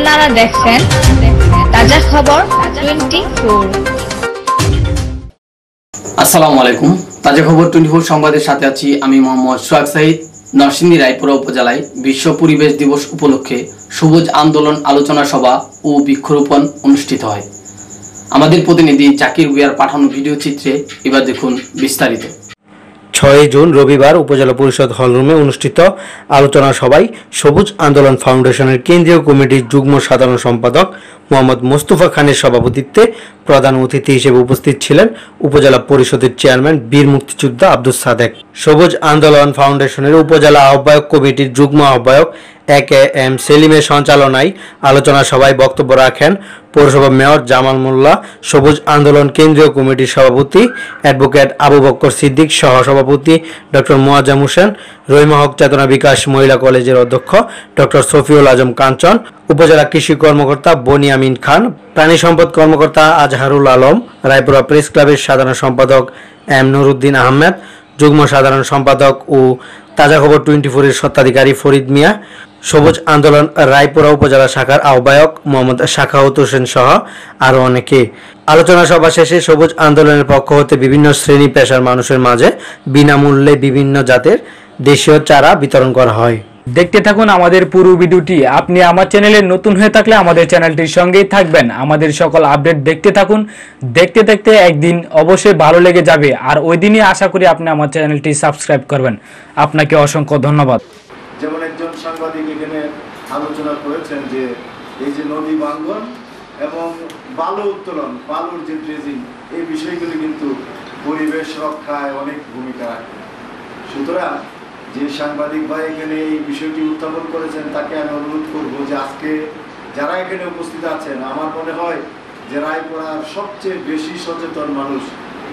আপনারা দেখছেন তাজা খবর 24। আসসালামু আলাইকুম। তাজা খবর 24 সংবাদের সাথে আছি আমি মোহাম্মদ সোহাগ সাইদ। নরসিংদী রায়পুরা উপজেলায় বিশ্ব পরিবেশ দিবস উপলক্ষে সবুজ আন্দোলন আলোচনা সভা ও বৃক্ষরোপণ অনুষ্ঠিত হয়। আমাদের প্রতিনিধি জাকির ভুঁইয়ার পাঠানো ভিডিও চিত্রে এবার দেখুন বিস্তারিত। 6 জুন রবিবার উপজেলা পরিষদ হলরুমে অনুষ্ঠিত আলোচনা সভায় সবুজ আন্দোলন ফাউন্ডেশনের কেন্দ্রীয় কমিটির যুগ্ম সাধারণ সম্পাদক মোহাম্মদ মোস্তফা খানের সভাপতিত্বে প্রধান অতিথি হিসেবে উপস্থিত ছিলেন উপজেলা পরিষদের চেয়ারম্যান বীর মুক্তিযোদ্ধা আব্দুস সাদেক। সবুজ আন্দোলন ফাউন্ডেশনের উপজেলা আহ্বায়ক কমিটির যুগ্ম আহ্বায়ক এ.কে.এম. সেলিমের সঞ্চালনায় আলোচনা সভায় বক্তব্য রাখেন পৌরসভা মেয়র জামাল মোল্লা, সবুজ আন্দোলন কেন্দ্রীয় কমিটির সভাপতি অ্যাডভোকেট আবু বক্কর সিদ্দিক, সহসভাপতি ডক্টর মোয়াজ্জেম হোসেন, রহিমা হক চেতনা বিকাশ মহিলা কলেজের অধ্যক্ষ ডক্টর সফিউল আজম কাঞ্চন, উপজেলা কৃষি কর্মকর্তা বনিয়ামিন খান, প্রাণী সম্পদ কর্মকর্তা আজহারুল আলম, রায়পুরা প্রেস ক্লাবের সাধারণ সম্পাদক এম নুরুদ্দিন আহমেদ, যুগ্ম সাধারণ সম্পাদক ও তাজা খবর 24-এর স্বত্বাধিকারী ফরিদ মিয়া, সবুজ আন্দোলন রায়পুরা উপজেলা শাখার আহ্বায়ক মোহাম্মদ শাখাউত হোসেন সহ আরও অনেকে। আলোচনা সভা শেষে সবুজ আন্দোলনের পক্ষ হতে বিভিন্ন শ্রেণী পেশার মানুষের মাঝে বিনামূল্যে বিভিন্ন জাতের দেশীয় চারা বিতরণ করা হয়। দেখতে থাকুন আমাদের পুরো ভিডিওটি। আপনি আমার চ্যানেলে নতুন হয়ে থাকলে আমাদের চ্যানেলটির সঙ্গেই থাকবেন। আমাদের সকল আপডেট দেখতে থাকুন। দেখতে দেখতে একদিন অবশ্যই ভালো লেগে যাবে, আর ওই দিনই আশা করি আপনি আমার চ্যানেলটি সাবস্ক্রাইব করবেন। আপনাকে অসংখ্য ধন্যবাদ। যেমন একজন সাংবাদিক এখানে আলোচনা করেছেন যে এই যে নদী ভাঙ্গন এবং বালু উত্তোলন, বালুর যে ড্রেজিং, এই বিষয়গুলি কিন্তু পরিবেশ রক্ষায় অনেক ভূমিকা রাখে। সুতরাং যে সাংবাদিক ভাই এখানে এই বিষয়টি উত্থাপন করেছেন তাকে আমি অনুরোধ করবো যে আজকে যারা এখানে উপস্থিত আছেন, আমার মনে হয় যে রায়পুরার সবচেয়ে বেশি সচেতন মানুষ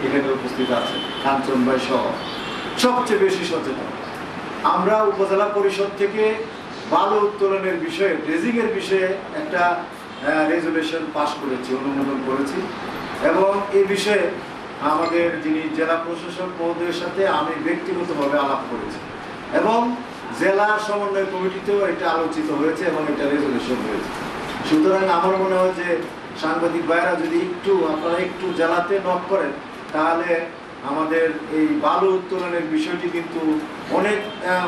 এখানে উপস্থিত আছেন, কাঞ্চন ভাই সহ সবচেয়ে বেশি সচেতন। আমরা উপজেলা পরিষদ থেকে বালু উত্তোলনের বিষয়ে, ড্রেজিংয়ের বিষয়ে একটা রেজুলেশন পাস করেছি, অনুমোদন করেছি, এবং এই বিষয়ে আমাদের যিনি জেলা প্রশাসক মহোদয়ের সাথে আমি ব্যক্তিগতভাবে আলাপ করেছি এবং জেলা সমন্বয় কমিটিতেও এটা আলোচিত হয়েছে এবং এটা রেজুলেশন হয়েছে। সুতরাং আমার মনে হয় যে সাংবাদিক ভাইরা যদি আপনারা একটু জেলাতে নক করেন তাহলে আমাদের এই বালু উত্তোলনের বিষয়টি কিন্তু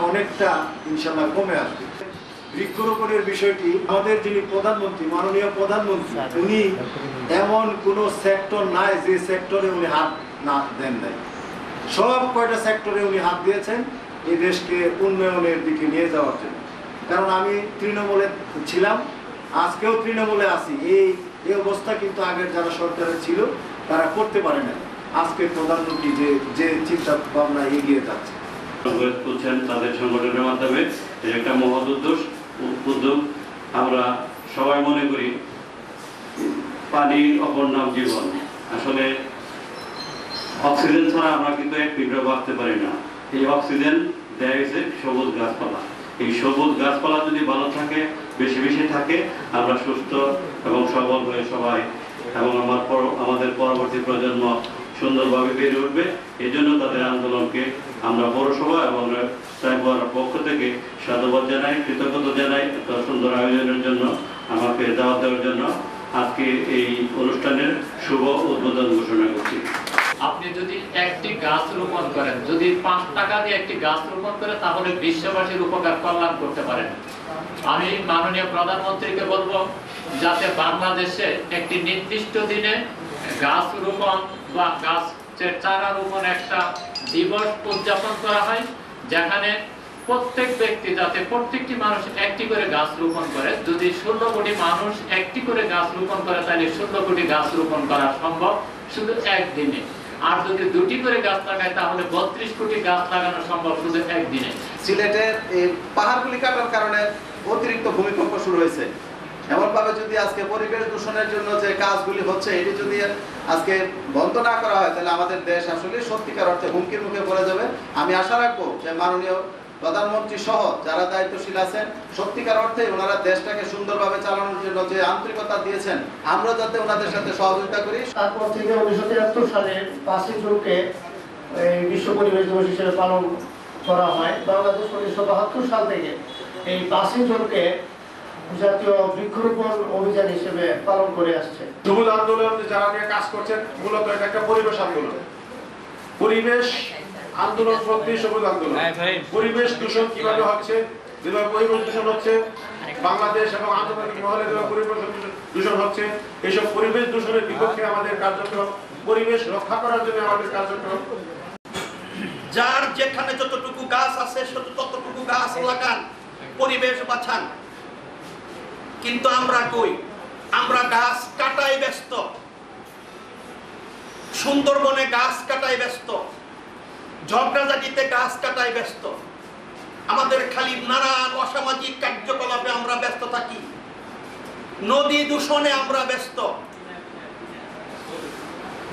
অনেকটা ইনশাল্লাহ কমে আসবে। বৃক্ষরোপণের বিষয়টি আমাদের যিনি প্রধানমন্ত্রী, মাননীয় প্রধানমন্ত্রী, উনি এমন কোনো সেক্টর নাই যে সেক্টরে উনি হাত না দেন নাই। সব কয়টা সেক্টরে উনি হাত দিয়েছেন এই দেশকে উন্নয়নের দিকে নিয়ে যাওয়ার জন্য। কারণ আমি তৃণমূলে ছিলাম, আজকেও তৃণমূলে আছি। এই অবস্থা কিন্তু আগের যারা সরকারে ছিল তারা করতে পারে না। আজকে প্রধানমন্ত্রী যে চিন্তা ভাবনা এগিয়ে যাচ্ছে করছেন তাদের সংগঠনের মাধ্যমে, একটা মহৎ উদ্যোগ। আমরা সবাই মনে করি পানির অপর নাম জীবন। আসলে অক্সিজেন ছাড়া আমরা কিন্তু এক মিনিটও বাঁচতে পারি না। এই অক্সিজেন দেয়া হয়েছে সবুজ গাছপালা। এই সবুজ গাছপালা যদি ভালো থাকে, বেশি বেশি থাকে, আমরা সুস্থ এবং সবল হয়ে সবাই এবং আমাদের পরবর্তী প্রজন্ম সুন্দরভাবে বেড়ে উঠবে। এই জন্য তাদের আন্দোলনকে আমরা পৌরসভা এবং রায়পুরার পক্ষ থেকে সাধুবাদ জানাই, কৃতজ্ঞতা জানাই এত সুন্দর আয়োজনের জন্য, আমাকে দাওয়াত দেওয়ার জন্য। আজকে এই অনুষ্ঠানের শুভ উদ্বোধন ঘোষণা করছি। আপনি যদি একটি গাছ রোপণ করেন, যদি 5 টাকা দিয়ে একটি গাছ রোপণ করে, তাহলে বিশ্ববাসীর উপকার কল্যাণ করতে পারেন। আমি মাননীয় প্রধানমন্ত্রীকে বলবো যাতে বাংলাদেশে একটি নির্দিষ্ট দিনে গাছ রোপণ বা গাছের চারা রোপণ একটা দিবস উদযাপন করা হয়, যেখানে প্রত্যেক ব্যক্তি যাতে প্রত্যেকটি মানুষ একটি করে গাছ রোপণ করে। যদি 16 কোটি মানুষ একটি করে গাছ রোপণ করে তাহলে 16 কোটি গাছ রোপণ করা সম্ভব শুধু একদিনে। আর যদি 2টি করে গাছ লাগায় তাহলে 32 কোটি গাছ লাগানো সম্ভব শুধু একদিনে। সিলেটের এই পাহাড়গুলি কাটার কারণে অতিরিক্ত ভূমিকম্প শুরু হয়েছে। এমনভাবে যদি আজকে পরিবেশ দূষণের জন্য যে কাজগুলি হচ্ছে এটি যদি আজকে বন্ধ না করা হয় তাহলে আমাদের দেশ আসলে সত্যিকার অর্থে হুমকির মুখে পড়ে যাবে। আমি আশা রাখবো যে মাননীয় প্রধানমন্ত্রী সহ যারা দায়িত্বশীল আছেন সত্যিকার অর্থে ওনারা দেশটাকে সুন্দরভাবে চালানোর জন্য যে আন্তরিকতা দিয়েছেন, আমরা যাতে ওনাদের সাথে সহযোগিতা করি। তারপর থেকে 1973 সালে 5 জুনকে বিশ্ব পরিবেশ দিবস হিসেবে পালন করা হয়। বাংলাদেশ 1972 সাল থেকে এই 5 জুনকে জাতীয় বৃক্ষরোপণ অভিযান হিসেবে পালন করে আসছে। সবুজ আন্দোলন যারা নিয়ে কাজ করছেন মূলত এটা একটা পরিবেশ আন্দোলন। পরিবেশ আন্দোলন প্রতি সবুজ আন্দোলন। পরিবেশ দূষণ কিভাবে হচ্ছে, যেভাবে পরিবেশ দূষণ হচ্ছে বাংলাদেশ এবং আন্তর্জাতিক মহলে যেভাবে পরিবেশ দূষণ হচ্ছে, এইসব পরিবেশ দূষণের বিপক্ষে আমাদের কার্যক্রম, পরিবেশ রক্ষা করার জন্য আমাদের কার্যক্রম। যার যেখানে যতটুকু গাছ আছে ততটুকু গাছ লাগান, পরিবেশ বাঁচান। কিন্তু আমরা কই? আমরা গাছ কাটাই ব্যস্ত, সুন্দরবনে গাছ কাটাই ব্যস্ত, ঝগড়াঝাটিতে গাছ কাটাই ব্যস্ত। আমাদের খালি নানান অসামাজিক কার্যকলাপে আমরা ব্যস্ত থাকি, নদী দূষণে আমরা ব্যস্ত,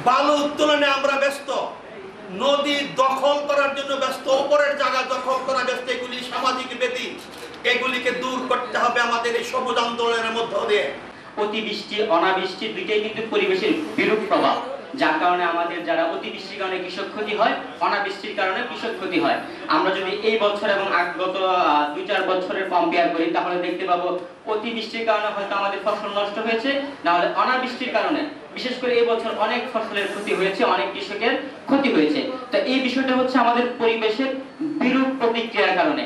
বালু উত্তোলনে আমরা ব্যস্ত, নদী দখল করার জন্য ব্যস্ত, অপরের জায়গা দখল করা ব্যস্ত। এগুলি সামাজিক ব্যাধি, এগুলিকে দূর করতে হবে আমাদের এই সবুজ আন্দোলনের মধ্য দিয়ে। অতিবৃষ্টি অনাবৃষ্টি দুইটাই কিন্তু পরিবেশের বিরূপ প্রভাব, যার কারণে আমাদের যারা অতিবৃষ্টির কারণে কৃষক ক্ষতি হয়, অনাবৃষ্টির কারণে কৃষক ক্ষতি হয়। আমরা যদি এই বছর এবং গত 2-4 বছরের কম্পেয়ার করি তাহলে দেখতে পাবো অতিবৃষ্টির কারণে হয়তো আমাদের ফসল নষ্ট হয়েছে, না হলে অনাবৃষ্টির কারণে বিশেষ করে এই বছর অনেক ফসলের ক্ষতি হয়েছে, অনেক কৃষকের ক্ষতি হয়েছে। তো এই বিষয়টা হচ্ছে আমাদের পরিবেশের বিরূপ প্রতিক্রিয়ার কারণে।